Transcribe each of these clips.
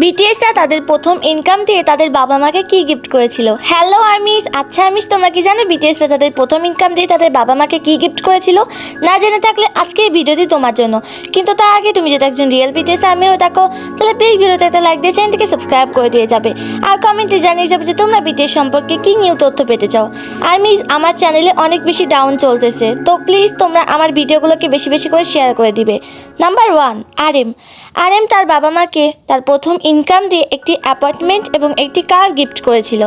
বিটিএসরা তাদের প্রথম ইনকাম দিয়ে তাদের বাবা মাকে কি গিফট করেছিল? হ্যালো আর্মিস, আচ্ছা আর্মিস, তোমরা কি জানো বিটিএসরা তাদের প্রথম ইনকাম দিয়ে তাদের বাবা মাকে কি গিফট করেছিল? না জেনে থাকলে আজকে এই ভিডিওটি তোমার জন্য। কিন্তু তার আগে তুমি যদি একজন রিয়েল বিটিএস আর্মি হয়ে থাকো তাহলে প্লিজ ভিডিওতে একটা লাইক দিয়ে চ্যানেলটিকে সাবস্ক্রাইব করে দিয়ে যাবে আর কমেন্টে জানিয়ে যাবে যে তোমরা বিটিএস সম্পর্কে কি নিউ তথ্য পেতে চাও। আর্মিস, আমার চ্যানেলে অনেক বেশি ডাউন চলতেছে, তো প্লিজ তোমরা আমার ভিডিওগুলোকে বেশি বেশি করে শেয়ার করে দিবে। নাম্বার 1, আরএম তার বাবা মাকে তার প্রথম ইনকাম দিয়ে একটি অ্যাপার্টমেন্ট এবং একটি কার গিফট করেছিল।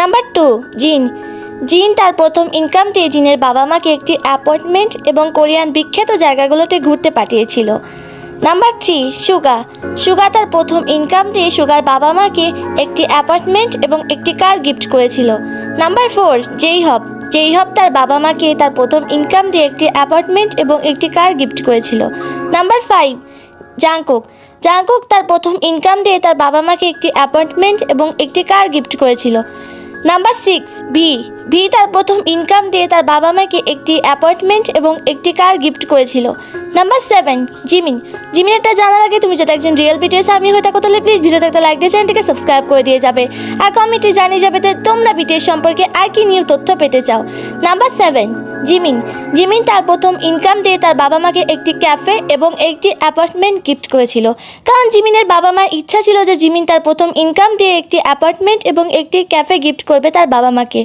নাম্বার 2, জিন তার প্রথম ইনকাম দিয়ে জিনের বাবা মাকে একটি অ্যাপার্টমেন্ট এবং কোরিয়ান বিখ্যাত জায়গাগুলোতে ঘুরতে পাঠিয়েছিল। নাম্বার 3, সুগা তার প্রথম ইনকাম দিয়ে সুগার বাবা মাকে একটি অ্যাপার্টমেন্ট এবং একটি কার গিফট করেছিল। নাম্বার 4, জেইহব তার বাবা মাকে তার প্রথম ইনকাম দিয়ে একটি অ্যাপার্টমেন্ট এবং একটি কার গিফট করেছিল। নাম্বার 5, জাংকুক তার প্রথম ইনকাম দিয়ে তার বাবা মাকে একটি অ্যাপার্টমেন্ট এবং একটি কার গিফট করেছিল। নাম্বার 6, ভি তার প্রথম ইনকাম দিয়ে তার বাবা মাকে একটি অ্যাপার্টমেন্ট এবং একটি কার গিফট করেছিল। নাম্বার 7, জিমিনেরটা জানার আগে তুমি যদি একজন রিয়েল বিটিএস আর্মি হয়ে থাকো তাহলে প্লিজ ভিডিওতে একটা লাইক দিয়ে চ্যানেলটিকে সাবস্ক্রাইব করে দিয়ে যাবে আর কমেন্টে জানিয়ে যাবে যে তোমরা বিটিএস সম্পর্কে আর কি নিউ তথ্য পেতে চাও। নাম্বার 7, জিমিন তার প্রথম ইনকাম দিয়ে তার বাবা মাকে একটি ক্যাফে এবং একটি অ্যাপার্টমেন্ট গিফট করেছিল, কারণ জিমিনের বাবা মার ইচ্ছা ছিল যে জিমিন তার প্রথম ইনকাম দিয়ে একটি অ্যাপার্টমেন্ট এবং একটি ক্যাফে গিফট করবে তার বাবা মাকে।